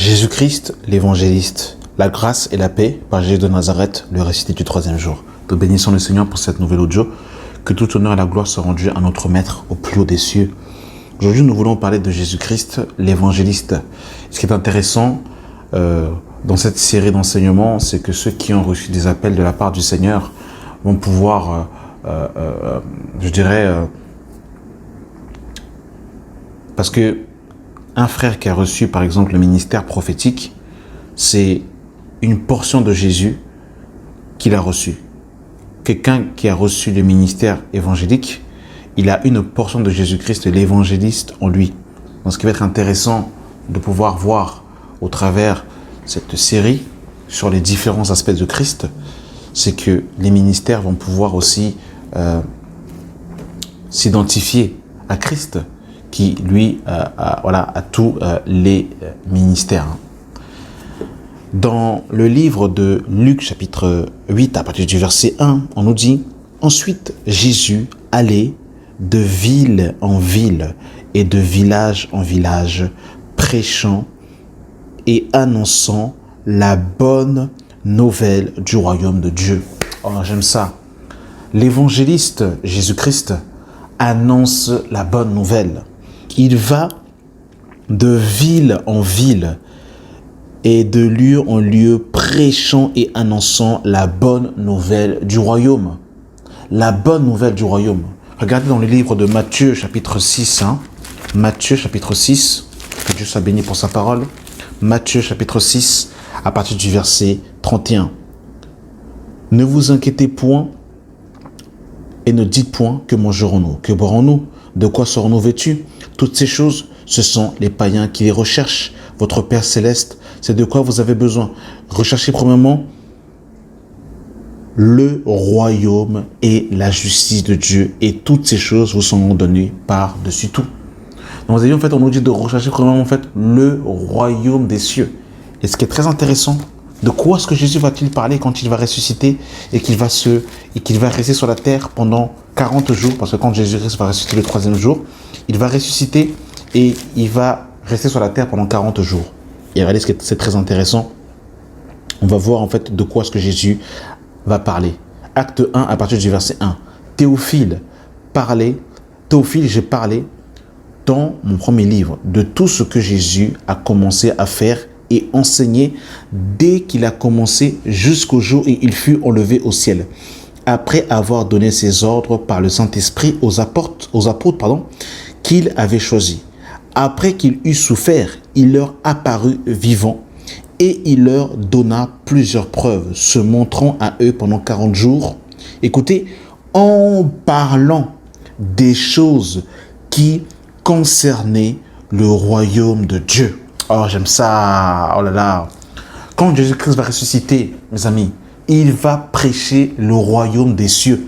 Jésus-Christ, l'évangéliste, la grâce et la paix par Jésus de Nazareth, le ressuscité du troisième jour. Nous bénissons le Seigneur pour cette nouvelle audio. Que tout honneur et la gloire soient rendus à notre Maître au plus haut des cieux. Aujourd'hui, nous voulons parler de Jésus-Christ, l'évangéliste. Ce qui est intéressant dans cette série d'enseignements, c'est que ceux qui ont reçu des appels de la part du Seigneur vont pouvoir, parce que un frère qui a reçu, par exemple, le ministère prophétique, c'est une portion de Jésus qu'il a reçu. Quelqu'un qui a reçu le ministère évangélique, il a une portion de Jésus-Christ, l'évangéliste, en lui. Donc, ce qui va être intéressant de pouvoir voir au travers cette série sur les différents aspects de Christ, c'est que les ministères vont pouvoir aussi s'identifier à Christ, qui, lui, a tous les ministères. Dans le livre de Luc, chapitre 8, à partir du verset 1, on nous dit « Ensuite, Jésus allait de ville en ville et de village en village, prêchant et annonçant la bonne nouvelle du royaume de Dieu. » Oh, j'aime ça. L'évangéliste Jésus-Christ annonce la bonne nouvelle. Il va de ville en ville et de lieu en lieu, prêchant et annonçant la bonne nouvelle du royaume. La bonne nouvelle du royaume. Regardez dans le livre de Matthieu, chapitre 6. Matthieu, chapitre 6. Que Dieu soit béni pour sa parole. Matthieu, chapitre 6, à partir du verset 31. Ne vous inquiétez point et ne dites point que mangerons-nous, que boirons-nous, de quoi serons-nous vêtus. Toutes ces choses, ce sont les païens qui les recherchent. Votre Père Céleste, c'est de quoi vous avez besoin. Recherchez premièrement le royaume et la justice de Dieu, et toutes ces choses vous seront données par-dessus tout. Donc vous avez vu, en fait, on nous dit de rechercher premièrement, en fait, le royaume des cieux. Et ce qui est très intéressant, de quoi est-ce que Jésus va-t-il parler quand il va ressusciter et qu'il va rester sur la terre pendant 40 jours, parce que quand Jésus-Christ va ressusciter le troisième jour, il va ressusciter et il va rester sur la terre pendant 40 jours. Et regardez, c'est très intéressant. On va voir en fait de quoi est-ce que Jésus va parler. Acte 1 à partir du verset 1. Théophile, j'ai parlé dans mon premier livre de tout ce que Jésus a commencé à faire et enseigner dès qu'il a commencé jusqu'au jour où il fut enlevé au ciel. Après avoir donné ses ordres par le Saint-Esprit aux apôtres, qu'il avait choisis. Après qu'il eut souffert, il leur apparut vivant et il leur donna plusieurs preuves, se montrant à eux pendant 40 jours. Écoutez, en parlant des choses qui concernaient le royaume de Dieu. Oh, j'aime ça. Oh là là. Quand Jésus-Christ va ressusciter, mes amis, il va prêcher le royaume des cieux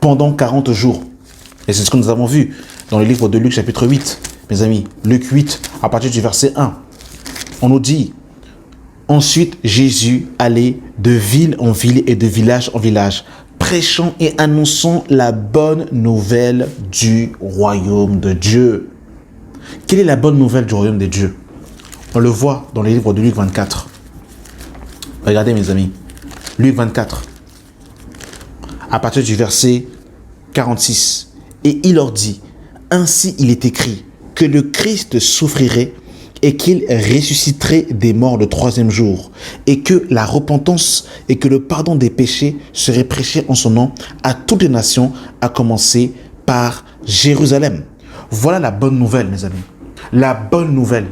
pendant 40 jours. Et c'est ce que nous avons vu dans le livre de Luc, chapitre 8. Mes amis, Luc 8, à partir du verset 1. On nous dit, ensuite Jésus allait de ville en ville et de village en village, prêchant et annonçant la bonne nouvelle du royaume de Dieu. Quelle est la bonne nouvelle du royaume de Dieu? On le voit dans le livre de Luc 24. Regardez mes amis, Luc 24, à partir du verset 46. Et il leur dit, ainsi il est écrit, que le Christ souffrirait et qu'il ressusciterait des morts le troisième jour, et que la repentance et que le pardon des péchés seraient prêchés en son nom à toutes les nations, à commencer par Jérusalem. Voilà la bonne nouvelle, mes amis. La bonne nouvelle.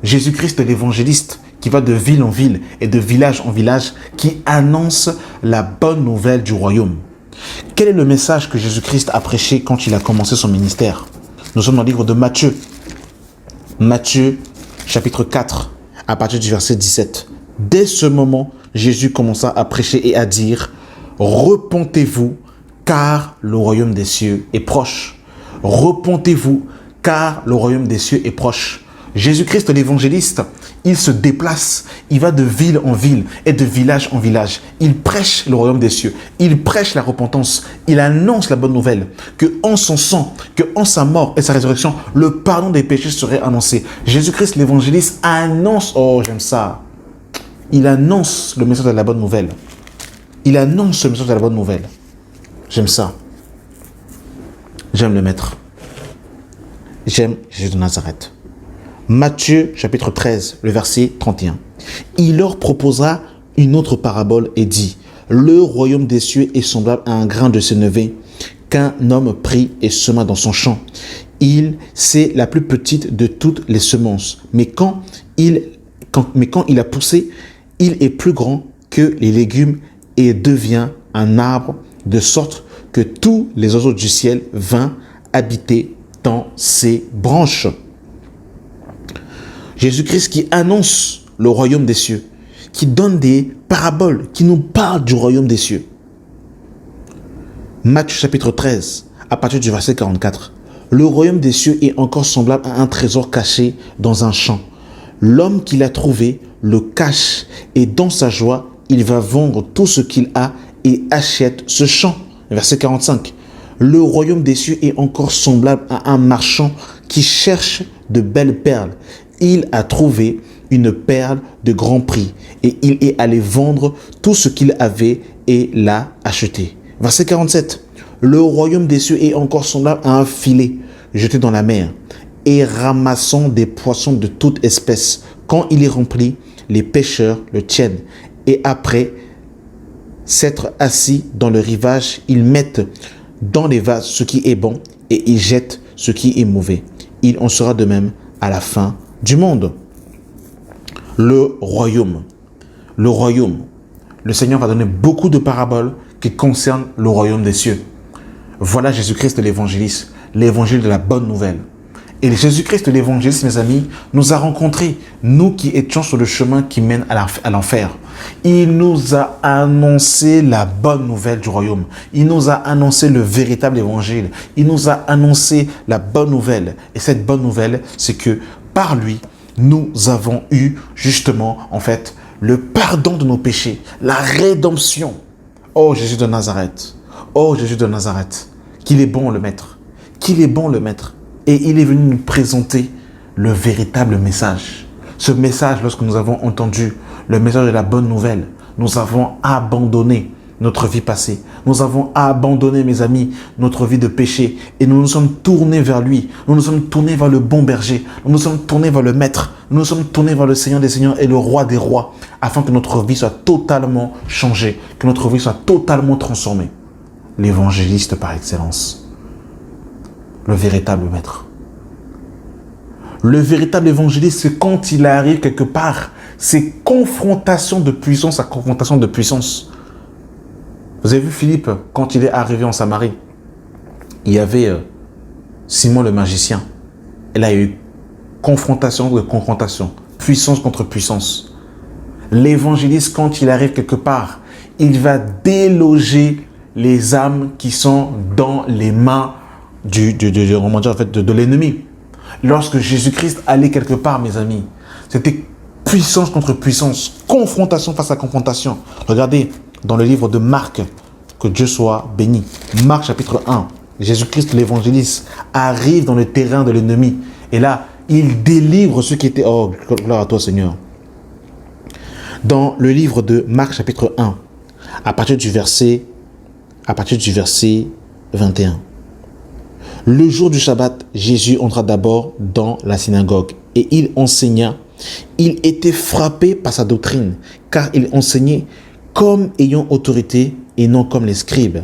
Jésus-Christ, l'évangéliste, qui va de ville en ville et de village en village, qui annonce la bonne nouvelle du royaume. Quel est le message que Jésus-Christ a prêché quand il a commencé son ministère? Nous sommes dans le livre de Matthieu. Matthieu, chapitre 4, à partir du verset 17. Dès ce moment, Jésus commença à prêcher et à dire « Repentez-vous, car le royaume des cieux est proche. Repentez-vous, car le royaume des cieux est proche. Jésus-Christ, l'évangéliste, il se déplace, il va de ville en ville et de village en village. Il prêche le royaume des cieux, il prêche la repentance, il annonce la bonne nouvelle, que en son sang, que en sa mort et sa résurrection, le pardon des péchés serait annoncé. Jésus-Christ, l'évangéliste, annonce, oh j'aime ça, il annonce le message de la bonne nouvelle. Il annonce le message de la bonne nouvelle. J'aime ça. J'aime le maître. J'aime Jésus de Nazareth. Matthieu chapitre 13, le verset 31. Il leur proposa une autre parabole et dit, le royaume des cieux est semblable à un grain de sénévé qu'un homme prit et sema dans son champ. C'est la plus petite de toutes les semences. Mais quand il a poussé, il est plus grand que les légumes et devient un arbre de sorte que tous les oiseaux du ciel vinrent habiter dans ses branches. Jésus-Christ qui annonce le royaume des cieux, qui donne des paraboles, qui nous parle du royaume des cieux. Matthieu chapitre 13, à partir du verset 44. Le royaume des cieux est encore semblable à un trésor caché dans un champ. L'homme qui l'a trouvé le cache et dans sa joie, il va vendre tout ce qu'il a et achète ce champ. Verset 45. Le royaume des cieux est encore semblable à un marchand qui cherche de belles perles. Il a trouvé une perle de grand prix et il est allé vendre tout ce qu'il avait et l'a acheté. Verset 47. Le royaume des cieux est encore semblable à un filet jeté dans la mer et ramassant des poissons de toute espèce. Quand il est rempli, les pêcheurs le tiennent et après s'être assis dans le rivage, ils mettent dans les vases ce qui est bon et ils jettent ce qui est mauvais. Il en sera de même à la fin du monde. Le royaume. Le Seigneur va donner beaucoup de paraboles qui concernent le royaume des cieux. Voilà Jésus-Christ l'évangéliste, l'évangile de la bonne nouvelle. Et Jésus-Christ l'évangéliste, mes amis, nous a rencontrés, nous qui étions sur le chemin qui mène à l'enfer. Il nous a annoncé la bonne nouvelle du royaume. Il nous a annoncé le véritable évangile. Il nous a annoncé la bonne nouvelle. Et cette bonne nouvelle, c'est que par lui, nous avons eu justement, en fait, le pardon de nos péchés, la rédemption. Oh Jésus de Nazareth, oh Jésus de Nazareth, qu'il est bon le Maître, qu'il est bon le Maître. Et il est venu nous présenter le véritable message. Ce message, lorsque nous avons entendu le message de la bonne nouvelle, nous avons abandonné notre vie passée. Nous avons abandonné, mes amis, notre vie de péché. Et nous nous sommes tournés vers lui. Nous nous sommes tournés vers le bon berger. Nous nous sommes tournés vers le Maître. Nous nous sommes tournés vers le Seigneur des Seigneurs et le Roi des Rois, afin que notre vie soit totalement changée, que notre vie soit totalement transformée. L'évangéliste par excellence. Le véritable Maître. Le véritable évangéliste, c'est quand il arrive quelque part, c'est confrontation de puissance à confrontation de puissance. Vous avez vu Philippe, quand il est arrivé en Samarie, il y avait Simon le magicien. Et là, il y a eu confrontation de confrontation, puissance contre puissance. L'évangéliste, quand il arrive quelque part, il va déloger les âmes qui sont dans les mains de l'ennemi. Lorsque Jésus-Christ allait quelque part, mes amis, c'était puissance contre puissance, confrontation face à confrontation. Regardez dans le livre de Marc, que Dieu soit béni. Marc chapitre 1, Jésus-Christ l'évangéliste arrive dans le terrain de l'ennemi. Et là, il délivre ceux qui étaient... Oh, gloire à toi Seigneur. Dans le livre de Marc chapitre 1, à partir du verset 21. Le jour du Shabbat, Jésus entra d'abord dans la synagogue et il enseigna. Il était frappé par sa doctrine, car il enseignait comme ayant autorité et non comme les scribes.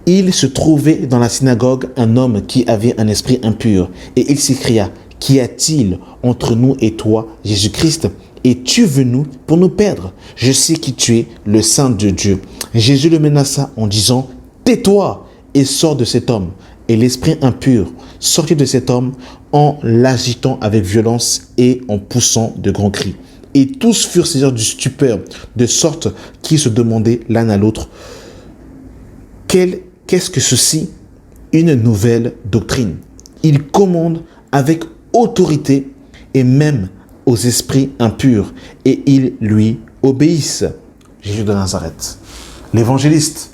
Il se trouvait dans la synagogue un homme qui avait un esprit impur et il s'écria, « Qu'y a-t-il entre nous et toi, Jésus-Christ ? Es-tu venu pour nous perdre? Je sais qui tu es, le Saint de Dieu. » Jésus le menaça en disant, « Tais-toi et sors de cet homme. » Et l'esprit impur sortit de cet homme en l'agitant avec violence et en poussant de grands cris. Et tous furent saisis du stupeur, de sorte qu'ils se demandaient l'un à l'autre, qu'est-ce que ceci? Une nouvelle doctrine. Il commande avec autorité et même aux esprits impurs, et ils lui obéissent. Jésus de Nazareth, l'évangéliste,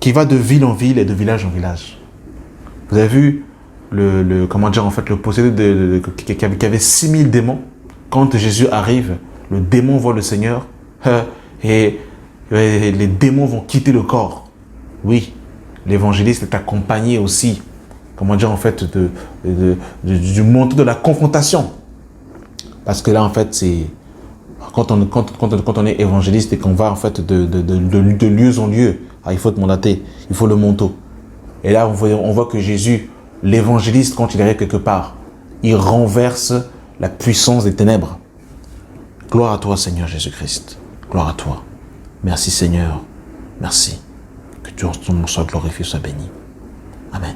qui va de ville en ville et de village en village. Vous avez vu le possédé qui avait 6000 démons. Quand Jésus arrive, le démon voit le Seigneur et les démons vont quitter le corps. Oui, l'évangéliste est accompagné aussi, du manteau de la confrontation. Parce que là, en fait, c'est quand on est évangéliste et qu'on va en fait de lieu en lieu, il faut te mandater, il faut le manteau. Et là, on voit que Jésus, l'évangéliste, quand il arrive quelque part, il renverse la puissance des ténèbres. Gloire à toi, Seigneur Jésus-Christ. Gloire à toi. Merci, Seigneur. Merci. Que ton nom soit glorifié, soit béni. Amen.